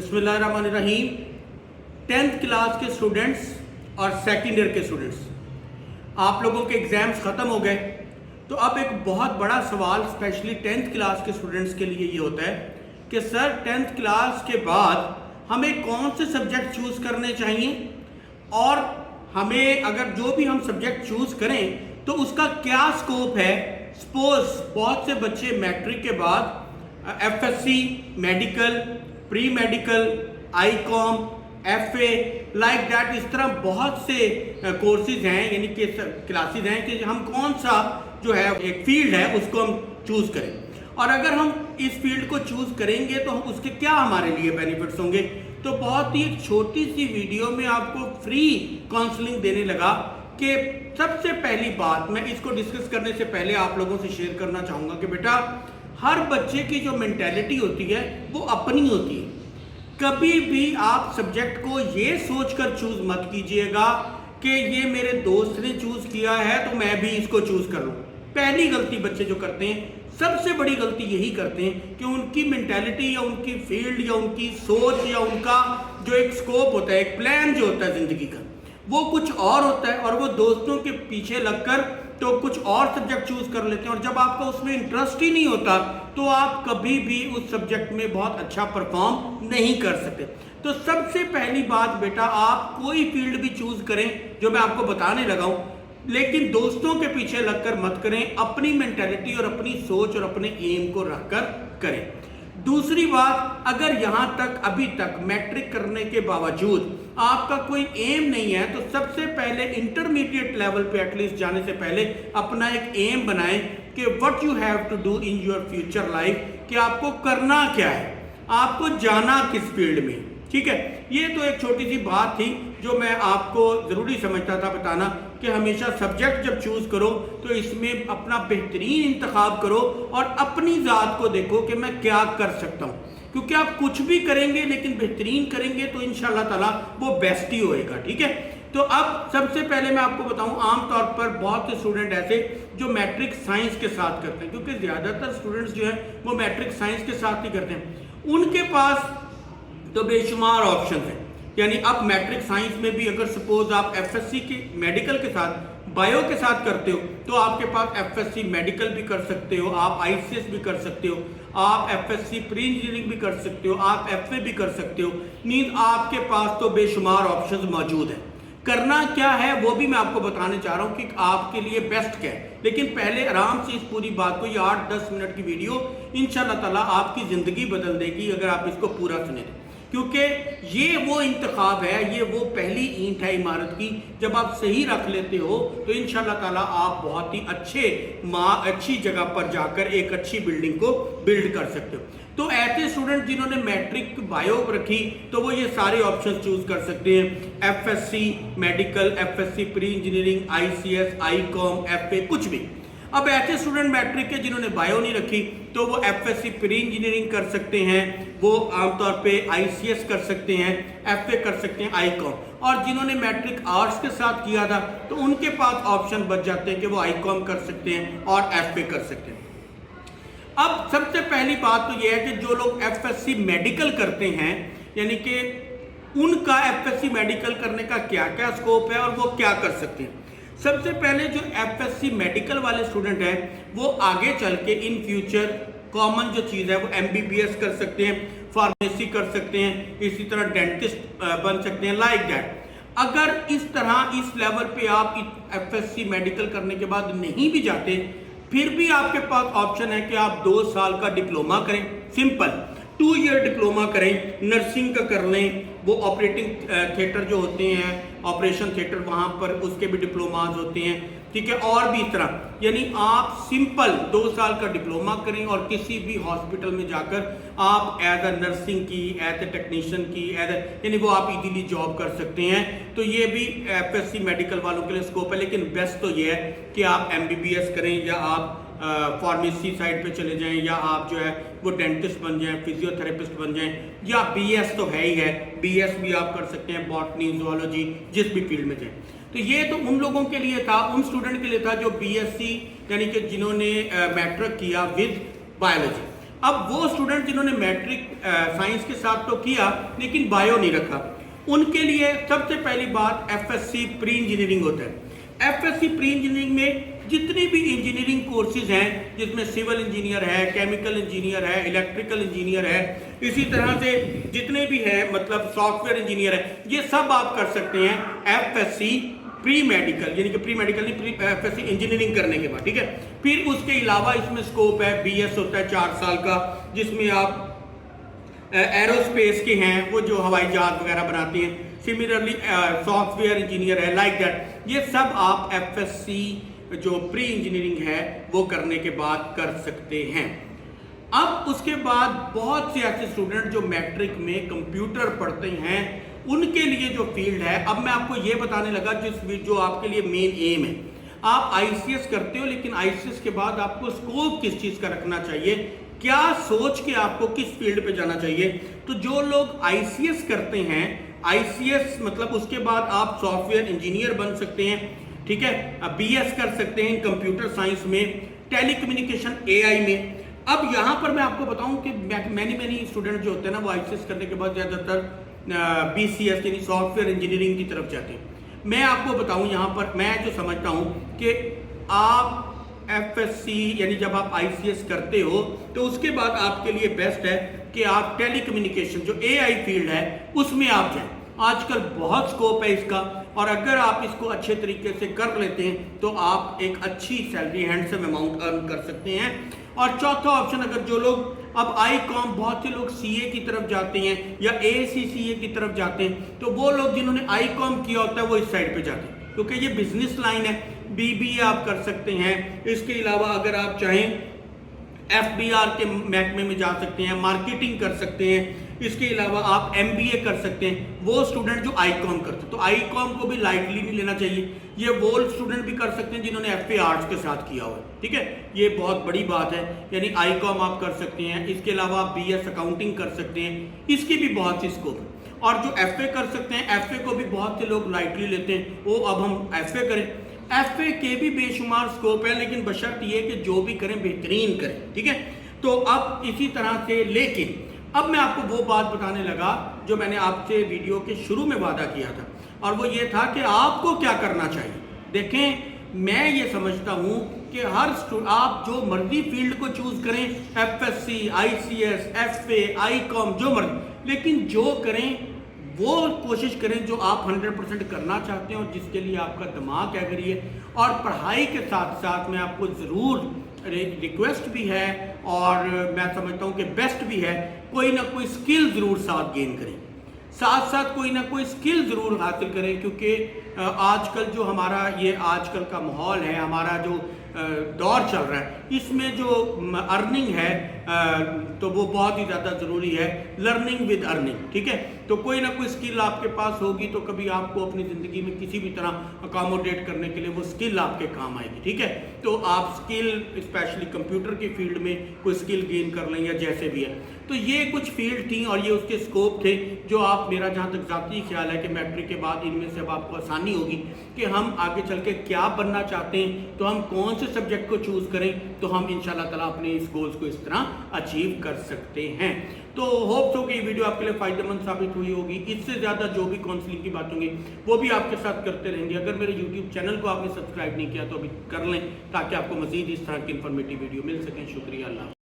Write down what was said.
बिस्मिल्लाहिर्रहमानिर्रहीम। 10th class के students और सेकेंड ईयर के स्टूडेंट्स, आप लोगों के एग्ज़ाम्स ख़त्म हो गए। तो अब एक बहुत बड़ा सवाल स्पेशली 10th क्लास के स्टूडेंट्स के लिए ये होता है कि सर 10th क्लास के बाद हमें कौन से सब्जेक्ट चूज़ करने चाहिए और हमें अगर जो भी हम सब्जेक्ट चूज़ करें तो उसका क्या स्कोप है। सपोज बहुत से बच्चे मैट्रिक के बाद FSC, medical, pre medical, ICOM, FA like that, इस तरह बहुत से कोर्सेज हैं यानी कि क्लासेज हैं कि हम कौन सा जो है एक फील्ड है उसको हम चूज़ करें, और अगर हम इस फील्ड को चूज़ करेंगे तो उसके क्या हमारे लिए बेनिफिट्स होंगे। तो बहुत ही एक छोटी सी वीडियो में आपको फ्री काउंसलिंग देने लगा कि सबसे पहली बात मैं इसको डिस्कस करने से पहले आप लोगों से शेयर करना चाहूँगा कि बेटा हर बच्चे की जो मेंटेलिटी होती है वो अपनी होती है। कभी भी आप सब्जेक्ट को ये सोचकर चूज मत कीजिएगा कि ये मेरे दोस्त ने चूज किया है तो मैं भी इसको चूज कर लूँ। पहली गलती बच्चे जो करते हैं, सबसे बड़ी गलती यही करते हैं कि उनकी मेंटेलिटी या उनकी फील्ड या उनकी सोच या उनका जो एक स्कोप होता है, एक प्लान जो होता है जिंदगी का, वो कुछ और होता है और वो दोस्तों के पीछे लगकर तो कुछ और सब्जेक्ट चूज कर लेते हैं। और जब आपका उसमें इंटरेस्ट ही नहीं होता तो आप कभी भी उस सब्जेक्ट में बहुत अच्छा परफॉर्म नहीं कर सकते। तो सबसे पहली बात बेटा, आप कोई फील्ड भी चूज करें जो मैं आपको बताने लगा हूं, लेकिन दोस्तों के पीछे लगकर मत करें। अपनी मेंटेलिटी और अपनी सोच और अपने एम को रखकर करें। दूसरी बात, अगर यहां तक अभी तक मैट्रिक करने के बावजूद आपका कोई एम नहीं है तो सबसे पहले इंटरमीडिएट लेवल पे एटलीस्ट जाने से पहले अपना एक एम बनाएं कि what you have to do in your future life, कि आपको करना क्या है, आपको जाना किस फील्ड में। ठीक है, ये तो एक छोटी सी बात थी जो मैं आपको जरूरी समझता था बताना कि हमेशा सब्जेक्ट जब चूज करो तो इसमें अपना बेहतरीन इंतखाब करो और अपनी ज़ात को देखो कि मैं क्या कर सकता हूँ, क्योंकि आप कुछ भी करेंगे लेकिन बेहतरीन करेंगे तो इंशाल्लाह ताला वो बेस्ट ही होएगा। ठीक है, तो अब सबसे पहले मैं आपको बताऊं, आमतौर पर बहुत से स्टूडेंट ऐसे जो मैट्रिक साइंस के साथ करते हैं, क्योंकि ज़्यादातर स्टूडेंट्स जो हैं वो मैट्रिक साइंस के साथ ही करते हैं, उनके पास तो बेशुमार ऑप्शन है। यानी अब मैट्रिक साइंस में भी अगर सपोज आप FSC के मेडिकल के साथ बायो के साथ करते हो तो आपके पास FSC मेडिकल भी कर सकते हो, आप ICS भी कर सकते हो, आप FSC प्री इंजीनियरिंग भी कर सकते हो, आप FA भी कर सकते हो। मीन आपके पास तो बेशुमार ऑप्शंस मौजूद हैं। करना क्या है वो भी मैं आपको बताने चाह रहा हूँ कि आपके लिए बेस्ट क्या है, लेकिन पहले आराम से इस पूरी बात को, ये 8-10 मिनट की वीडियो इंशाल्लाह ताला आपकी ज़िंदगी बदल देगी अगर आप इसको पूरा सुने, क्योंकि ये वो इंतखाब है, ये वो पहली ईंट है इमारत की। जब आप सही रख लेते हो तो इंशाल्लाह ताला आप बहुत ही अच्छी जगह पर जाकर एक अच्छी बिल्डिंग को बिल्ड कर सकते हो। तो ऐसे स्टूडेंट जिन्होंने मैट्रिक बायो रखी तो वो ये सारे ऑप्शन चूज कर सकते हैं, FSC medical, FSC pre engineering, ICS, ICOM, FA, कुछ भी। अब ऐसे स्टूडेंट मैट्रिक के जिन्होंने बायो नहीं रखी तो वो FSC प्री इंजीनियरिंग कर सकते हैं, वो आमतौर पे ICS कर सकते हैं, FA कर सकते हैं, ICOM। और जिन्होंने मैट्रिक आर्ट्स के साथ किया था तो उनके पास ऑप्शन बच जाते हैं कि वो ICOM कर सकते हैं और FA कर सकते हैं। अब सबसे पहली बात तो यह है कि जो लोग FSC मेडिकल करते हैं, यानी कि उनका FSC मेडिकल करने का क्या क्या स्कोप है और वो क्या कर सकते हैं। सबसे पहले जो FSC मेडिकल वाले स्टूडेंट हैं वो आगे चल के इन फ्यूचर कॉमन जो चीज़ है वो MBBS कर सकते हैं, फार्मेसी कर सकते हैं, इसी तरह डेंटिस्ट बन सकते हैं, लाइक दैट। अगर इस तरह इस लेवल पे आप FSC मेडिकल करने के बाद नहीं भी जाते, फिर भी आपके पास ऑप्शन है कि आप 2 साल का डिप्लोमा करें, सिंपल 2 ईयर डिप्लोमा करें, नर्सिंग का कर लें, वो ऑपरेटिंग थिएटर जो होते हैं, ऑपरेशन थिएटर, वहाँ पर उसके भी डिप्लोमाज होते हैं। ठीक है, और भी इस तरह, यानी आप सिंपल 2 साल का डिप्लोमा करें और किसी भी हॉस्पिटल में जाकर आप एज अ नर्सिंग की, एज ए टेक्नीशियन की, यानी वो आप इजीली जॉब कर सकते हैं। तो ये भी FSC मेडिकल वालों के लिए स्कोप है, लेकिन बेस्ट तो ये है कि आप MBBS करें या आप फार्मेसी साइड पे चले जाएं, या आप जो है वो डेंटिस्ट बन जाएं, फिजियोथेरेपिस्ट बन जाएं, या BS तो है ही है, BS भी आप कर सकते हैं, बॉटनी, जूलॉजी, जिस भी फील्ड में जाएं। तो ये तो उन लोगों के लिए था, उन स्टूडेंट के लिए था जो BSc यानी कि जिन्होंने मैट्रिक किया विद बायोलॉजी। अब वो स्टूडेंट जिन्होंने मैट्रिक साइंस के साथ तो किया लेकिन बायो नहीं रखा, उनके लिए सबसे पहली बात एफएससी प्री इंजीनियरिंग होता है। एफएससी प्री इंजीनियरिंग में जितनी भी इंजीनियरिंग कोर्सेज हैं, जिसमें सिविल इंजीनियर है, केमिकल इंजीनियर है, इलेक्ट्रिकल इंजीनियर है, इसी तरह से जितने भी हैं मतलब सॉफ्टवेयर इंजीनियर है, ये सब आप कर सकते हैं एफएससी प्री मेडिकल, यानी कि प्री मेडिकल नहीं, एफएससी इंजीनियरिंग करने के बाद, ठीक है। फिर उसके अलावा इसमें स्कोप है, बीएस होता है 4 साल का, जिसमें आप एरोस्पेस के हैं, वो जो हवाई जहाज वगैरह बनाते हैं, सिमिलरली सॉफ्टवेयर इंजीनियर है, लाइक दैट। ये सब आप एफएससी जो प्री इंजीनियरिंग है वो करने के बाद कर सकते हैं। अब उसके बाद बहुत से ऐसे स्टूडेंट जो मैट्रिक में कंप्यूटर पढ़ते हैं, उनके लिए जो फील्ड है, अब मैं आपको ये बताने लगा जो आपके लिए मेन एम है। आप आईसीएस करते हो, लेकिन आईसीएस के बाद आपको स्कोप किस चीज़ का रखना चाहिए, क्या सोच के आपको किस फील्ड पे जाना चाहिए। तो जो लोग आईसीएस करते हैं, आईसीएस मतलब उसके बाद आप सॉफ्टवेयर इंजीनियर बन सकते हैं, ठीक है, बीएस कर सकते हैं कंप्यूटर साइंस में, टेलीकम्युनिकेशन एआई में। अब यहाँ पर मैं आपको बताऊं कि मैनी स्टूडेंट जो होते हैं ना, वो आईसीएस करने के बाद ज़्यादातर बीसीएस यानी सॉफ्टवेयर इंजीनियरिंग की तरफ जाते हैं। मैं आपको बताऊं यहाँ पर मैं जो समझता हूँ कि आप एफएससी यानी जब आप आईसीएस करते हो तो उसके बाद आपके लिए बेस्ट है कि आप टेलीकम्युनिकेशन जो एआई फील्ड है उसमें आप जाएं। आजकल बहुत स्कोप है इसका, और अगर आप इसको अच्छे तरीके से कर लेते हैं तो आप एक अच्छी सैलरी हैंडसम अमाउंट अर्न कर सकते हैं। और चौथा ऑप्शन, अगर जो लोग अब आईकॉम, बहुत से लोग सीए की तरफ जाते हैं या एसीसीए की तरफ जाते हैं, तो वो लोग जिन्होंने आईकॉम किया होता है वो इस साइड पे जाते हैं, क्योंकि ये बिजनेस लाइन है। बीबीए आप कर सकते हैं, इसके अलावा अगर आप चाहें एफबीआर के महकमे में जा सकते हैं, मार्केटिंग कर सकते हैं, इसके अलावा आप एमबीए कर सकते हैं, वो स्टूडेंट जो आईकॉम करते हैं। तो आईकॉम को भी लाइटली नहीं लेना चाहिए। ये वो स्टूडेंट भी कर सकते हैं जिन्होंने एफए आर्ट्स के साथ किया हुआ है, ठीक है, ये बहुत बड़ी बात है। यानी आईकॉम आप कर सकते हैं, इसके अलावा आप बीएस अकाउंटिंग कर सकते हैं, इसकी भी बहुत सी स्कोप है। और जो एफए कर सकते हैं, एफए को भी बहुत से लोग लाइटली लेते हैं, वो अब हम एफए करें, एफए के भी बेशुमार स्कोप है, लेकिन बशर्त ये कि जो भी करें बेहतरीन करें, ठीक है। तो अब इसी तरह से, लेकिन अब मैं आपको वो बात बताने लगा जो मैंने आपसे वीडियो के शुरू में वादा किया था, और वो ये था कि आपको क्या करना चाहिए। देखें, मैं ये समझता हूँ कि आप जो मर्जी फील्ड को चूज करें, एफएससी, आईसीएस, एफए, आईकॉम, जो मर्जी, लेकिन जो करें वो कोशिश करें जो आप 100% करना चाहते हैं और जिसके लिए आपका दिमाग एग्री है। और पढ़ाई के साथ साथ मैं आपको ज़रूर रिक्वेस्ट भी है और मैं समझता हूँ कि बेस्ट भी है, कोई ना कोई स्किल ज़रूर साथ गेन करें, साथ साथ कोई ना कोई स्किल ज़रूर हासिल करें। क्योंकि आजकल जो हमारा ये आजकल का माहौल है, हमारा जो दौर चल रहा है, इसमें जो अर्निंग है तो वो बहुत ही ज़्यादा ज़रूरी है, लर्निंग विद अर्निंग, ठीक है। तो कोई ना कोई स्किल आपके पास होगी तो कभी आपको अपनी ज़िंदगी में किसी भी तरह अकोमोडेट करने के लिए वो स्किल आपके काम आएगी, ठीक है। तो आप स्किल स्पेशली कंप्यूटर की फील्ड में कोई स्किल गेन कर लें या जैसे भी है। तो ये कुछ फील्ड थी और ये उसके स्कोप थे जो आप, मेरा जहाँ तक ज़ाती ख्याल है कि मैट्रिक के बाद इनमें से अब आपको आसानी होगी कि हम आगे चल के क्या बनना चाहते हैं, तो हम कौन से सब्जेक्ट को चूज़ करें, तो हम इंशाल्लाह ताला अपने इस गोल्स को इस तरह अचीव कर सकते हैं। तो होप्स हो कि ये वीडियो आपके लिए फ़ायदेमंद साबित हुई होगी। इससे ज़्यादा जो भी काउंसलिंग की बात होंगी वो भी आपके साथ करते रहेंगे। अगर मेरे यूट्यूब चैनल को आपने सब्सक्राइब नहीं किया तो अभी कर लें, ताकि आपको मज़ीद इस तरह की इन्फॉर्मेटिव वीडियो मिल सकें। शुक्रिया, अल्लाह।